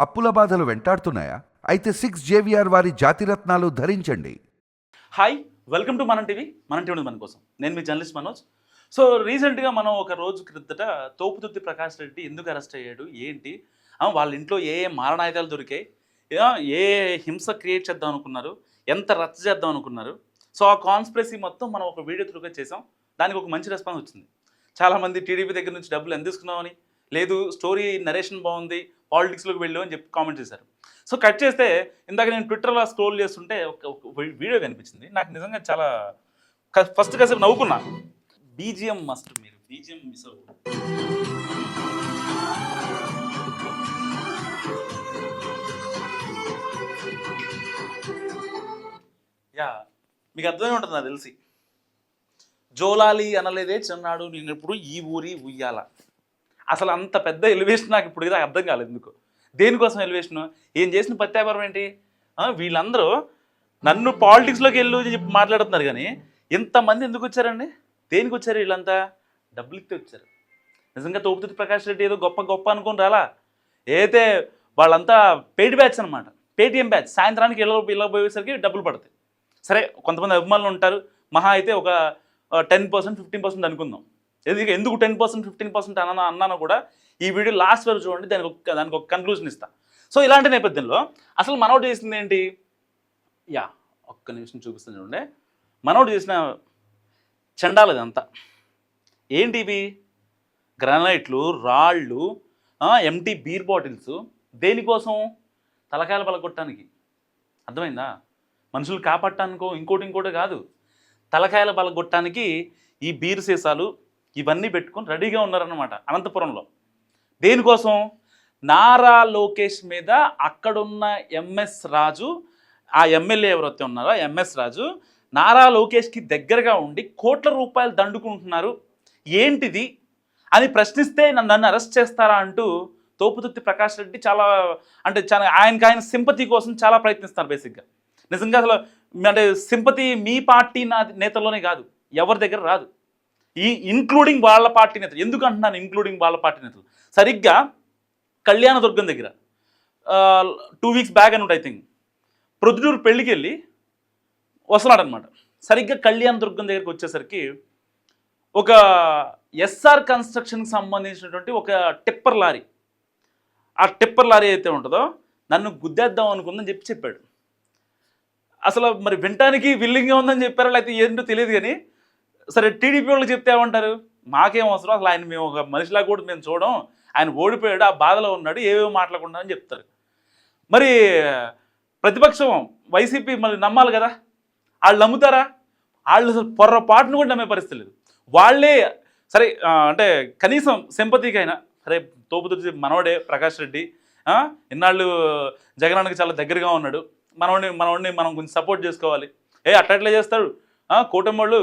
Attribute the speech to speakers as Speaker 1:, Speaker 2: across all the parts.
Speaker 1: అప్పుల బాధలు వెంటాడుతున్నాయా? అయితే 6 JVR వారి జాతిరత్నాలు ధరించండి.
Speaker 2: హాయ్, వెల్కమ్ టు మనం టీవీ. మన టీవీ మన కోసం. నేను మీ జర్నలిస్ట్ మనోజ్. సో రీసెంట్గా మనం ఒక రోజు క్రితట తోపుదుర్తి ప్రకాష్ రెడ్డి ఎందుకు అరెస్ట్ అయ్యాడు, ఏంటి, వాళ్ళ ఇంట్లో ఏ ఏ మారణాయుధాలు దొరికాయి, ఏ హింస క్రియేట్ చేద్దాం అనుకున్నారు, ఎంత రచ్చ చేద్దాం అనుకున్నారు. సో ఆ కాన్స్పిరసీ మొత్తం మనం ఒక వీడియో త్రూగా చేసాం. దానికి ఒక మంచి రెస్పాన్స్ వచ్చింది. చాలామంది టీడీపీ దగ్గర నుంచి డబ్బులు ఎంత తీసుకున్నామని, లేదు స్టోరీ నరేషన్ బాగుంది, పాలిటిక్స్లోకి వెళ్ళు అని చెప్పి కామెంట్ చేశారు. సో కట్ చేస్తే ఇందాక నేను ట్విట్టర్లో స్క్రోల్ చేస్తుంటే ఒక వీడియో కనిపించింది. నాకు నిజంగా చాలా ఫస్ట్ కాసేపు నవ్వుకున్నా. బీజిఎం మస్ట్, మీరు బీజిఎం మిస్ అవ్వదు. యా, మీకు అర్థమే ఉంటుంది నాకు తెలిసి. జోలాలి అనలేదే చిన్నాడు నేను ఇప్పుడు ఈ ఊరి ఉయ్యాల. అసలు అంత పెద్ద ఎలివేషన్ నాకు ఇప్పుడు అర్థం కాలేదు ఎందుకు, దేనికోసం ఎలివేషను, ఏం చేసిన ప్రత్యాపారం ఏంటి. వీళ్ళందరూ నన్ను పాలిటిక్స్లోకి వెళ్ళి చెప్పి మాట్లాడుతున్నారు, కానీ ఇంతమంది ఎందుకు వచ్చారండి, దేనికి వచ్చారు వీళ్ళంతా? డబ్బులు ఇస్తే వచ్చారు. నిజంగా తోపుదుర్తి ప్రకాష్ రెడ్డి ఏదో గొప్ప గొప్ప అనుకుని రాలా. అయితే వాళ్ళంతా పెయిడ్ బ్యాచ్ అనమాట, పేటిఎం బ్యాచ్. సాయంత్రానికి ఇళ్ళ పోయేసరికి డబ్బులు పడతాయి. సరే, కొంతమంది అభిమానులు ఉంటారు, మహా అయితే ఒక 10%, 15% అనుకుందాం. ఎందుకు 10%, 15% అన్నానో కూడా ఈ వీడియో లాస్ట్ వరకు చూడండి, దానికి ఒక కన్క్లూజన్ ఇస్తా. సో ఇలాంటి నేపథ్యంలో అసలు మనోడు చేసింది ఏంటి? యా, ఒక్క నిమిషం చూపిస్తాను చూడండి. మనోడు చేసిన చండాలు ఇదంతా ఏంటి? ఇవి గ్రానైట్లు, రాళ్ళు, ఎంటీ బీర్ బాటిల్స్. దేనికోసం? తలకాయలు పలగొట్టడానికి. అర్థమైందా? మనుషులు కాపాడటానికో ఇంకోటి కాదు, తలకాయల పలగొట్టడానికి ఈ బీర్ సీసాలు ఇవన్నీ పెట్టుకొని రెడీగా ఉన్నారన్నమాట అనంతపురంలో. దేనికోసం? నారా లోకేష్ మీద అక్కడున్న ఎంఎస్ రాజు, ఆ ఎమ్మెల్యే ఎవరైతే ఉన్నారో ఎంఎస్ రాజు, నారా లోకేష్కి దగ్గరగా ఉండి కోట్ల రూపాయలు దండుకుంటున్నారు, ఏంటిది అని ప్రశ్నిస్తే నన్ను అరెస్ట్ చేస్తారా అంటూ తోపుదుర్తి ప్రకాష్ రెడ్డి చాలా ఆయన సింపతి కోసం చాలా ప్రయత్నిస్తారు బేసిక్గా. నిజంగా అసలు అంటే సింపతి మీ పార్టీ నేతల్లోనే కాదు, ఎవరి దగ్గర రాదు, ఇంక్లూడింగ్ వాళ్ళ పార్టీ నేతలు. ఎందుకు అంటున్నాను ఇంక్లూడింగ్ వాళ్ళ పార్టీ నేతలు? సరిగ్గా కళ్యాణదుర్గం దగ్గర 2 weeks బ్యాక్ అని ఐ థింక్ ప్రొద్దుటూరు పెళ్ళికి వెళ్ళి వస్తున్నాడనమాట. సరిగ్గా కళ్యాణదుర్గం దగ్గరికి వచ్చేసరికి ఒక ఎస్ఆర్ కన్స్ట్రక్షన్కి సంబంధించినటువంటి ఒక టిప్పర్ లారీ, ఆ టిప్పర్ లారీ అయితే ఉంటుందో నన్ను గుద్దేద్దాం అనుకుందని చెప్పాడు. అసలు మరి వినటానికి విల్లింగ్గా ఉందని చెప్పారా లేకపోతే ఏంటో తెలియదు, కానీ సరే టీడీపీ వాళ్ళకి చెప్తే ఏమంటారు, మాకేం అవసరం, అసలు ఆయన మేము ఒక మనిషిలా కూడా మేము చూడం, ఆయన ఓడిపోయాడు, ఆ బాధలో ఉన్నాడు, ఏవేవో మాట్లాడకుండా అని చెప్తారు. మరి ప్రతిపక్షం వైసీపీ మరి నమ్మాలి కదా, వాళ్ళు నమ్ముతారా? వాళ్ళు అసలు పొర్రపాటును కూడా నమ్మే పరిస్థితి లేదు. వాళ్ళే సరే అంటే కనీసం సింపతికైనా సరే తోపుదుర్తి మనవడే ప్రకాష్ రెడ్డి, ఇన్నాళ్ళు జగనానికి చాలా దగ్గరగా ఉన్నాడు, మనవాడిని మనం కొంచెం సపోర్ట్ చేసుకోవాలి. అట్లా చేస్తాడు కూటమి వాళ్ళు,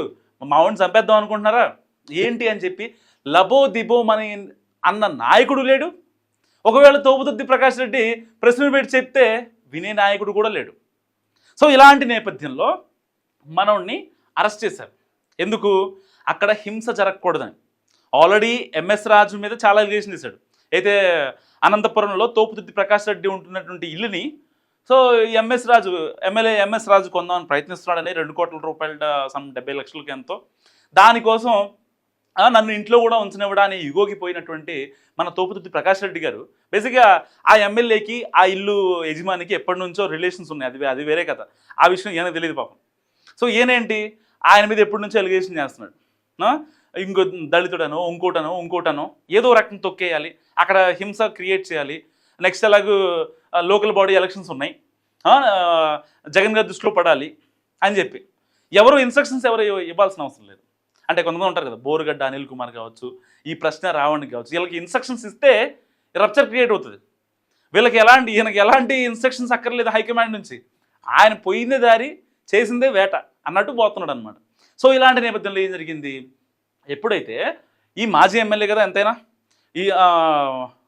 Speaker 2: మావాడిని చంపేద్దాం అనుకుంటున్నారా ఏంటి అని చెప్పి లబో దిబోమని అన్న నాయకుడు లేడు. ఒకవేళ తోపుదుర్తి ప్రకాష్ రెడ్డి ప్రెస్ మీట్ పెట్టి చెప్తే వినే నాయకుడు కూడా లేడు. సో ఇలాంటి నేపథ్యంలో మనోడిని అరెస్ట్ చేశారు. ఎందుకు? అక్కడ హింస జరగకూడదని. ఆల్రెడీ ఎంఎస్ రాజు మీద చాలా ఎలిగేషన్ చేశాడు. అయితే అనంతపురంలో తోపుదుర్తి ప్రకాష్ రెడ్డి ఉంటున్నటువంటి ఇల్లుని సో ఎమ్మెల్యే ఎంఎస్ రాజు కొందామని ప్రయత్నిస్తున్నాడని 2 కోట్ల రూపాయల 70 లక్షలకి ఎంతో. దానికోసం నన్ను ఇంట్లో కూడా ఉంచనివ్వడా అని యుగోకి పోయినటువంటి మన తోపుదుర్తి ప్రకాష్ రెడ్డి గారు బేసిక్గా ఆ ఎమ్మెల్యేకి ఆ ఇల్లు యజమానికి ఎప్పటి నుంచో రిలేషన్స్ ఉన్నాయి, అది వేరే కథ. ఆ విషయం ఈయనకు తెలియదు పాపం. సో ఈయనేంటి ఆయన మీద ఎప్పటి నుంచో ఎలిగేషన్ చేస్తున్నాడు, ఇంకో దళితుడనో ఇంకోటనో ఏదో రకం తొక్కేయాలి, అక్కడ హింస క్రియేట్ చేయాలి. నెక్స్ట్ అలాగూ లోకల్ బాడీ ఎలక్షన్స్ ఉన్నాయి, జగన్ గారి దృష్టిలో పడాలి అని చెప్పి ఎవరు ఇన్స్ట్రక్షన్స్ ఇవ్వాల్సిన అవసరం లేదు. అంటే కొంతమంది ఉంటారు కదా, బోరుగడ్డ అనిల్ కుమార్ కావచ్చు, ఈ ప్రశ్న రావణ్కి కావచ్చు, వీళ్ళకి ఇన్స్ట్రక్షన్స్ ఇస్తే రప్చర్ క్రియేట్ అవుతుంది. ఈయనకి ఎలాంటి ఇన్స్ట్రక్షన్స్ అక్కర్లేదు హైకమాండ్ నుంచి, ఆయన పోయిందే దారి చేసిందే వేట అన్నట్టు పోతున్నాడు అనమాట. సో ఇలాంటి నేపథ్యంలో ఏం జరిగింది, ఎప్పుడైతే ఈ మాజీ ఎమ్మెల్యే కదా ఎంతైనా ఈ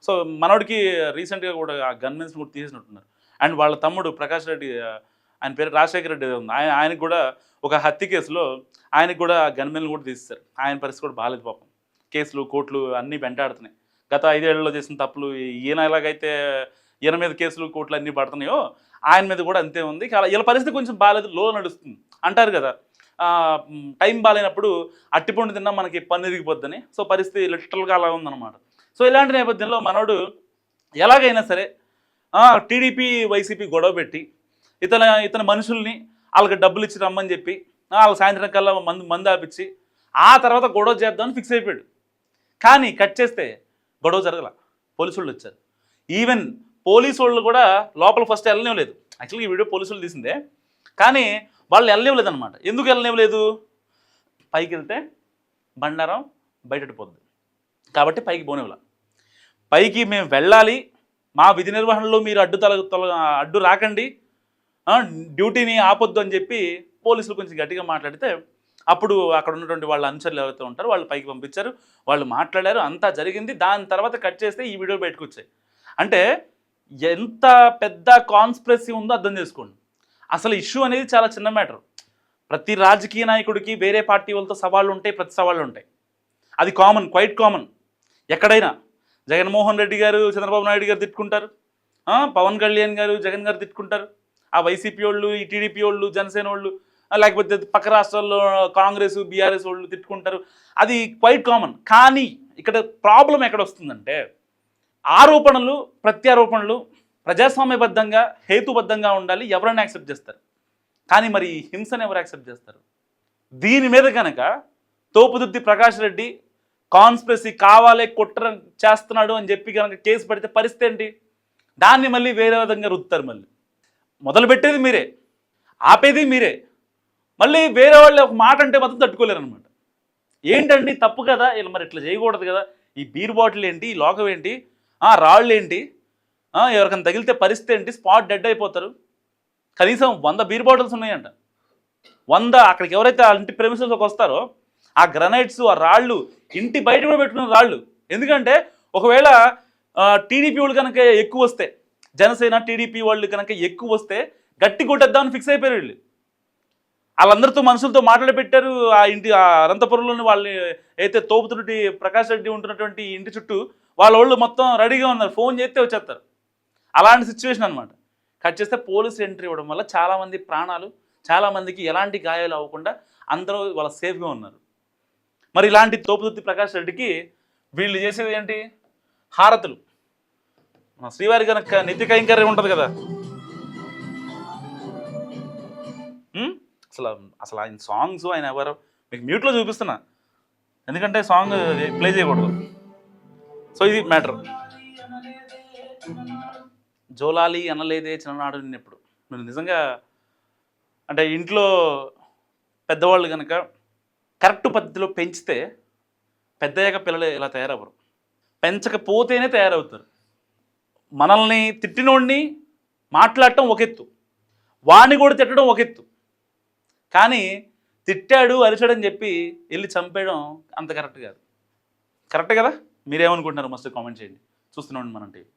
Speaker 2: సో మనోడికి రీసెంట్గా కూడా ఆ గన్మెన్స్ కూడా తీసేసినట్టున్నారు. అండ్ వాళ్ళ తమ్ముడు ప్రకాష్ రెడ్డి, ఆయన పేరు రాజశేఖర రెడ్డి ఉంది, ఆయనకు కూడా ఒక హత్య కేసులో ఆయనకు కూడా గన్మెన్లు కూడా తీసేశారు. ఆయన పరిస్థితి కూడా బాగాలేదు పాపం. కేసులు కోర్టులు అన్నీ వెంటాడుతున్నాయి. గత 5 ఏళ్లలో చేసిన తప్పులు ఈయన ఎలాగైతే ఈయన మీద కేసులు కోట్లు అన్నీ పడుతున్నాయో ఆయన మీద కూడా అంతే ఉంది. వీళ్ళ పరిస్థితి కొంచెం బాగాలేదు, లో నడుస్తుంది అంటారు కదా. టైం బాగాలేనప్పుడు అట్టిపండు తిన్నా మనకి పన్ను ఇరిగిపోద్దని. సో పరిస్థితి లిటరల్గా అలా ఉందన్నమాట. సో ఇలాంటి నేపథ్యంలో మనోడు ఎలాగైనా సరే టీడీపీ వైసీపీ గొడవ పెట్టి ఇతని మనుషుల్ని వాళ్ళకి డబ్బులు ఇచ్చి రమ్మని చెప్పి వాళ్ళ సాయంత్రం కల్లా మందు ఆపించి ఆ తర్వాత గొడవ చేద్దామని ఫిక్స్ అయిపోయాడు. కానీ కట్ చేస్తే గొడవ జరగల, పోలీసు వాళ్ళు వచ్చారు. ఈవెన్ పోలీసు వాళ్ళు కూడా లోపల ఫస్ట్ వెళ్ళనివ్వలేదు. యాక్చువల్గా ఈ వీడియో పోలీసు వాళ్ళు తీసిందే, కానీ వాళ్ళు వెళ్ళనివ్వలేదు అనమాట. ఎందుకు వెళ్ళనివ్వలేదు? పైకి వెళ్తే బండారం బయటపోద్ది కాబట్టి పైకి పోనివ్వలే. పైకి మేము వెళ్ళాలి, మా విధి నిర్వహణలో మీరు అడ్డు రాకండి, డ్యూటీని ఆపొద్దు అని చెప్పి పోలీసులు కొంచెం గట్టిగా మాట్లాడితే అప్పుడు అక్కడ ఉన్నటువంటి వాళ్ళ అనుచరులు ఎవరైతే ఉంటారో వాళ్ళు పైకి పంపించారు, వాళ్ళు మాట్లాడారు, అంతా జరిగింది. దాని తర్వాత కట్ చేస్తే ఈ వీడియో బయటకు వచ్చాయి. అంటే ఎంత పెద్ద కాన్స్పిరసీ ఉందో అర్థం చేసుకోండి. అసలు ఇష్యూ అనేది చాలా చిన్న మ్యాటర్. ప్రతి రాజకీయ నాయకుడికి వేరే పార్టీ వాళ్ళతో సవాళ్ళు ఉంటాయి, ప్రతి సవాళ్ళు ఉంటాయి. అది కామన్, క్వైట్ కామన్. ఎక్కడైనా జగన్మోహన్ రెడ్డి గారు చంద్రబాబు నాయుడు గారు తిట్టుకుంటారు, పవన్ కళ్యాణ్ గారు జగన్ గారు తిట్టుకుంటారు, ఆ వైసీపీ వాళ్ళు, ఈ టీడీపీ వాళ్ళు, జనసేన వాళ్ళు, లేకపోతే పక్క రాష్ట్రాల్లో కాంగ్రెస్ బీఆర్ఎస్ వాళ్ళు తిట్టుకుంటారు. అది క్వైట్ కామన్. కానీ ఇక్కడ ప్రాబ్లం ఎక్కడ వస్తుందంటే ఆరోపణలు ప్రత్యారోపణలు ప్రజాస్వామ్యబద్ధంగా హేతుబద్ధంగా ఉండాలి, ఎవరైనా యాక్సెప్ట్ చేస్తారు. కానీ మరి హింసను ఎవరు యాక్సెప్ట్ చేస్తారు? దీని మీద కనుక తోపుదుర్తి ప్రకాష్ రెడ్డి కాన్స్పిరసీ కావాలే కుట్ర చేస్తున్నాడు అని చెప్పి కనుక కేసు పెడితే పరిస్థితి ఏంటి? దాన్ని మళ్ళీ వేరే విధంగా రుద్దుతారు. మళ్ళీ మొదలుపెట్టేది మీరే, ఆపేది మీరే. మళ్ళీ వేరే వాళ్ళు ఒక మాట అంటే మాత్రం తట్టుకోలేరు అనమాట. ఏంటండి తప్పు కదా, ఇలా మరి ఇట్లా చేయకూడదు కదా, ఈ బీర్ బాటిల్ ఏంటి, ఈ లోకం ఏంటి, రాళ్ళు ఏంటి, ఎవరికైనా తగిలితే పరిస్థితి ఏంటి, స్పాట్ డెడ్ అయిపోతారు. కనీసం 100 బీర్ బాటిల్స్ ఉన్నాయంట. 100 అక్కడికి ఎవరైతే ఆ ఇంటి ప్రెమిసెస్లోకి వస్తారో ఆ గ్రనైట్స్, ఆ రాళ్ళు ఇంటి బయట కూడా పెట్టుకున్న రాళ్ళు. ఎందుకంటే ఒకవేళ టీడీపీ వాళ్ళు కనుక ఎక్కువ వస్తే, జనసేన టీడీపీ వాళ్ళు కనుక ఎక్కువ వస్తే గట్టి కొట్టేద్దామని ఫిక్స్ అయిపోయారు వీళ్ళు. వాళ్ళందరితో మనుషులతో మాట్లాడి పెట్టారు. ఆ ఇంటి అనంతపురంలోని వాళ్ళని అయితే తోపుతుడి ప్రకాష్ రెడ్డి ఉంటున్నటువంటి ఇంటి చుట్టూ వాళ్ళు మొత్తం రెడీగా ఉన్నారు, ఫోన్ చేస్తే వచ్చేస్తారు. అలాంటి సిచ్యువేషన్ అనమాట. కట్ చేస్తే పోలీసు ఎంట్రీ ఇవ్వడం వల్ల చాలామంది ప్రాణాలు, చాలామందికి ఎలాంటి గాయాలు అవ్వకుండా అందరూ వాళ్ళ సేఫ్గా ఉన్నారు. మరి ఇలాంటి తోపుదుర్తి ప్రకాష్ రెడ్డికి వీళ్ళు చేసేది ఏంటి? హారతులు. శ్రీవారి కనుక నిత్య కైంకర్యం ఉంటుంది కదా, అసలు ఆయన సాంగ్స్ ఆయన ఎవరు మీకు మ్యూట్లో చూపిస్తున్నా, ఎందుకంటే సాంగ్ ప్లే చేయకూడదు. సో ఇది మ్యాటర్. జోలాలి అనలేదే చిన్ననాడు నిన్నెప్పుడు. మీరు నిజంగా అంటే ఇంట్లో పెద్దవాళ్ళు కనుక కరెక్ట్ పద్ధతిలో పెంచితే పెద్దయ్యాక పిల్లలు ఇలా తయారవ్వరు, పెంచకపోతేనే తయారవుతారు. మనల్ని తిట్టినోడిని మాట్లాడటం ఒక ఎత్తు, వాడిని కూడా తిట్టడం ఒక ఎత్తు, కానీ తిట్టాడు అరిచాడని చెప్పి వెళ్ళి చంపేయడం అంత కరెక్ట్ కాదు. కరెక్ట్ కదా? మీరేమనుకుంటున్నారు? మస్తు కామెంట్ చేయండి. చూస్తున్నాండి మనం టీవీ.